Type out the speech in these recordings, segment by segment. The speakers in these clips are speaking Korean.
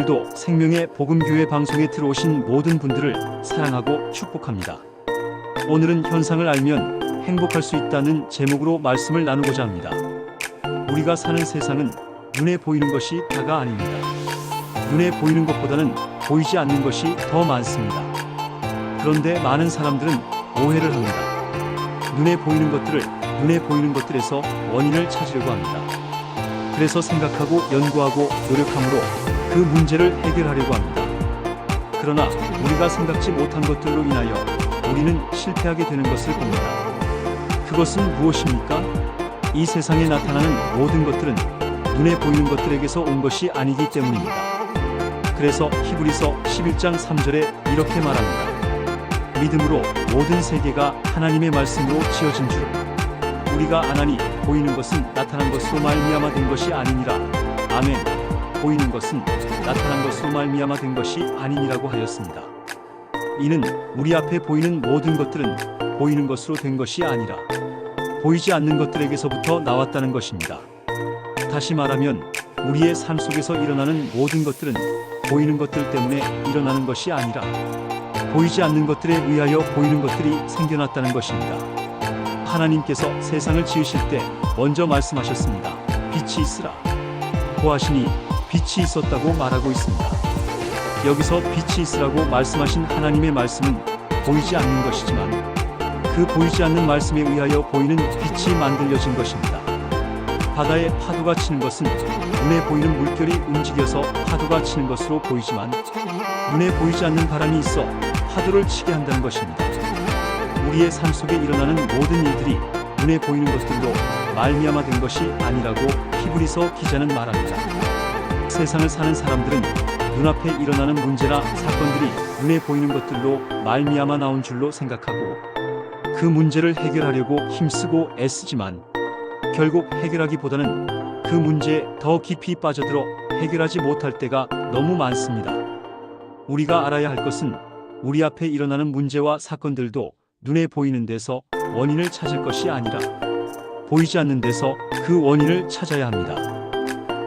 오늘도 생명의 복음교회 방송에 들어오신 모든 분들을 사랑하고 축복합니다. 오늘은 현상을 알면 행복할 수 있다는 제목으로 말씀을 나누고자 합니다. 우리가 사는 세상은 눈에 보이는 것이 다가 아닙니다. 눈에 보이는 것보다는 보이지 않는 것이 더 많습니다. 그런데 많은 사람들은 오해를 합니다. 눈에 보이는 것들에서 원인을 찾으려고 합니다. 그래서 생각하고 연구하고 노력함으로 그 문제를 해결하려고 합니다. 그러나 우리가 생각지 못한 것들로 인하여 우리는 실패하게 되는 것을 봅니다. 그것은 무엇입니까? 이 세상에 나타나는 모든 것들은 눈에 보이는 것들에게서 온 것이 아니기 때문입니다. 그래서 히브리서 11장 3절에 이렇게 말합니다. 믿음으로 모든 세계가 하나님의 말씀으로 지어진 줄 우리가 아나니 보이는 것은 나타난 것으로 말미암아 된 것이 아니니라. 아멘. 보이는 것은 나타난 것으로 말미암아 된 것이 아니니라고 하였습니다. 이는 우리 앞에 보이는 모든 것들은 보이는 것으로 된 것이 아니라 보이지 않는 것들에게서부터 나왔다는 것입니다. 다시 말하면 우리의 삶 속에서 일어나는 모든 것들은 보이는 것들 때문에 일어나는 것이 아니라 보이지 않는 것들에 의하여 보이는 것들이 생겨났다는 것입니다. 하나님께서 세상을 지으실 때 먼저 말씀하셨습니다. 빛이 있으라. 보아시니 빛이 있었다고 말하고 있습니다. 여기서 빛이 있으라고 말씀하신 하나님의 말씀은 보이지 않는 것이지만 그 보이지 않는 말씀에 의하여 보이는 빛이 만들어진 것입니다. 바다에 파도가 치는 것은 눈에 보이는 물결이 움직여서 파도가 치는 것으로 보이지만 눈에 보이지 않는 바람이 있어 파도를 치게 한다는 것입니다. 우리의 삶 속에 일어나는 모든 일들이 눈에 보이는 것들로 말미암아 된 것이 아니라고 히브리서 기자는 말합니다. 세상을 사는 사람들은 눈앞에 일어나는 문제나 사건들이 눈에 보이는 것들로 말미암아 나온 줄로 생각하고 그 문제를 해결하려고 힘쓰고 애쓰지만 결국 해결하기보다는 그 문제에 더 깊이 빠져들어 해결하지 못할 때가 너무 많습니다. 우리가 알아야 할 것은 우리 앞에 일어나는 문제와 사건들도 눈에 보이는 데서 원인을 찾을 것이 아니라 보이지 않는 데서 그 원인을 찾아야 합니다.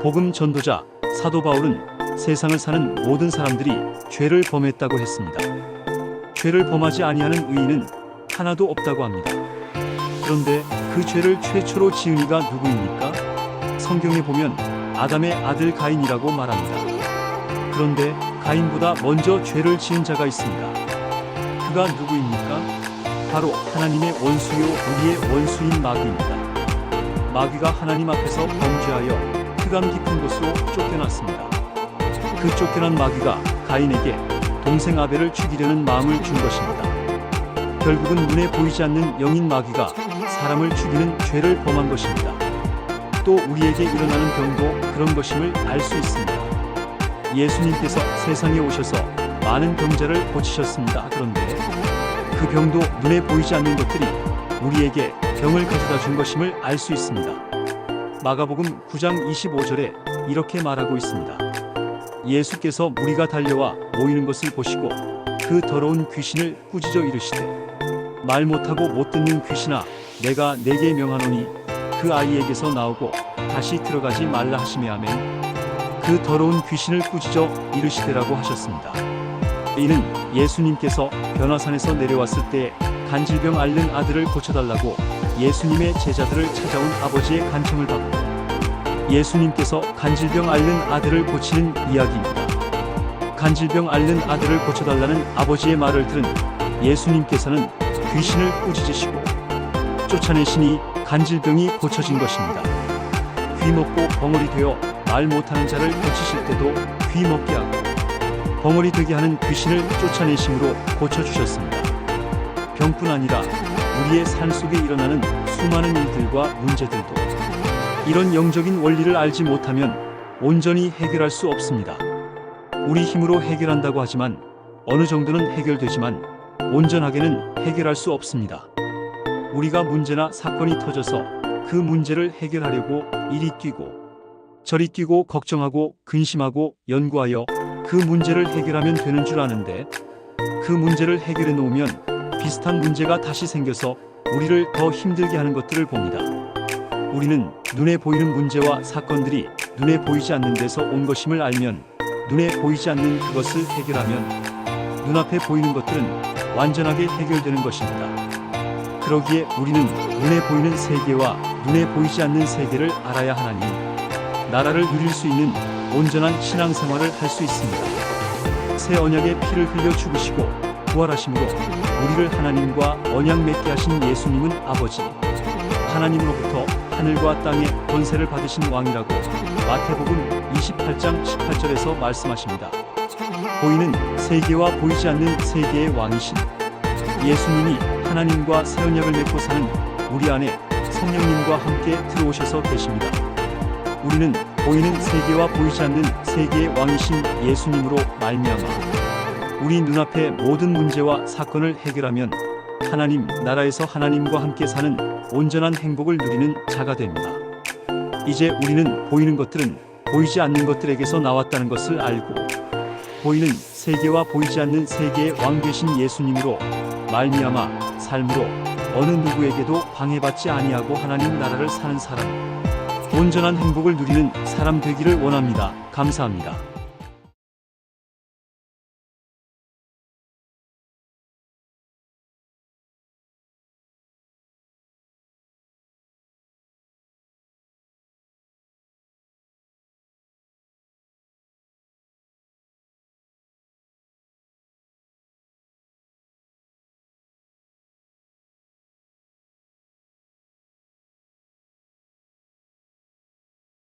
복음 전도자 사도 바울은 세상을 사는 모든 사람들이 죄를 범했다고 했습니다. 죄를 범하지 아니하는 의인은 하나도 없다고 합니다. 그런데 그 죄를 최초로 지은 이가 누구입니까? 성경에 보면 아담의 아들 가인이라고 말합니다. 그런데 가인보다 먼저 죄를 지은 자가 있습니다. 그가 누구입니까? 바로 하나님의 원수요 우리의 원수인 마귀입니다. 마귀가 하나님 앞에서 범죄하여 흑암 깊은 곳으로 쫓겨났습니다. 그 쫓겨난 마귀가 가인에게 동생 아벨을 죽이려는 마음을 준 것입니다. 결국은 눈에 보이지 않는 영인 마귀가 사람을 죽이는 죄를 범한 것입니다. 또 우리에게 일어나는 병도 그런 것임을 알 수 있습니다. 예수님께서 세상에 오셔서 많은 병자를 고치셨습니다. 그런데 그 병도 눈에 보이지 않는 것들이 우리에게 병을 가져다 준 것임을 알 수 있습니다. 마가복음 9장 25절에 이렇게 말하고 있습니다. 예수께서 무리가 달려와 모이는 것을 보시고 그 더러운 귀신을 꾸짖어 이르시되 말 못하고 못 듣는 귀신아 내가 네게 명하노니 그 아이에게서 나오고 다시 들어가지 말라 하시매 아멘. 그 더러운 귀신을 꾸짖어 이르시되라고 하셨습니다. 이는 예수님께서 변화산에서 내려왔을 때 간질병 앓는 아들을 고쳐달라고 예수님의 제자들을 찾아온 아버지의 간청을 받고 예수님께서 간질병 앓는 아들을 고치는 이야기입니다. 간질병 앓는 아들을 고쳐달라는 아버지의 말을 들은 예수님께서는 귀신을 꾸짖으시고 쫓아내시니 간질병이 고쳐진 것입니다. 귀 먹고 벙어리 되어 말 못하는 자를 고치실 때도 귀 먹게 하고 벙어리 되게 하는 귀신을 쫓아내심으로 고쳐주셨습니다. 병뿐 아니라 우리의 삶 속에 일어나는 수많은 일들과 문제들도 이런 영적인 원리를 알지 못하면 온전히 해결할 수 없습니다. 우리 힘으로 해결한다고 하지만 어느 정도는 해결되지만 온전하게는 해결할 수 없습니다. 우리가 문제나 사건이 터져서 그 문제를 해결하려고 이리 뛰고 저리 뛰고 걱정하고 근심하고 연구하여 그 문제를 해결하면 되는 줄 아는데 그 문제를 해결해 놓으면 비슷한 문제가 다시 생겨서 우리를 더 힘들게 하는 것들을 봅니다. 우리는 눈에 보이는 문제와 사건들이 눈에 보이지 않는 데서 온 것임을 알면 눈에 보이지 않는 그것을 해결하면 눈앞에 보이는 것들은 완전하게 해결되는 것입니다. 그러기에 우리는 눈에 보이는 세계와 눈에 보이지 않는 세계를 알아야 하나니 나라를 누릴 수 있는 온전한 신앙생활을 할 수 있습니다. 새 언약의 피를 흘려 죽으시고 부활하심으로 우리를 하나님과 언약 맺게 하신 예수님은 아버지 하나님으로부터 하늘과 땅의 권세를 받으신 왕이라고 마태복음 28장 18절에서 말씀하십니다. 보이는 세계와 보이지 않는 세계의 왕이신 예수님이 하나님과 새 언약을 맺고 사는 우리 안에 성령님과 함께 들어오셔서 계십니다. 우리는 보이는 세계와 보이지 않는 세계의 왕이신 예수님으로 말미암아 우리 눈앞의 모든 문제와 사건을 해결하면 하나님 나라에서 하나님과 함께 사는 온전한 행복을 누리는 자가 됩니다. 이제 우리는 보이는 것들은 보이지 않는 것들에게서 나왔다는 것을 알고 보이는 세계와 보이지 않는 세계의 왕 되신 예수님으로 말미암아 삶으로 어느 누구에게도 방해받지 아니하고 하나님 나라를 사는 사람 온전한 행복을 누리는 사람 되기를 원합니다. 감사합니다.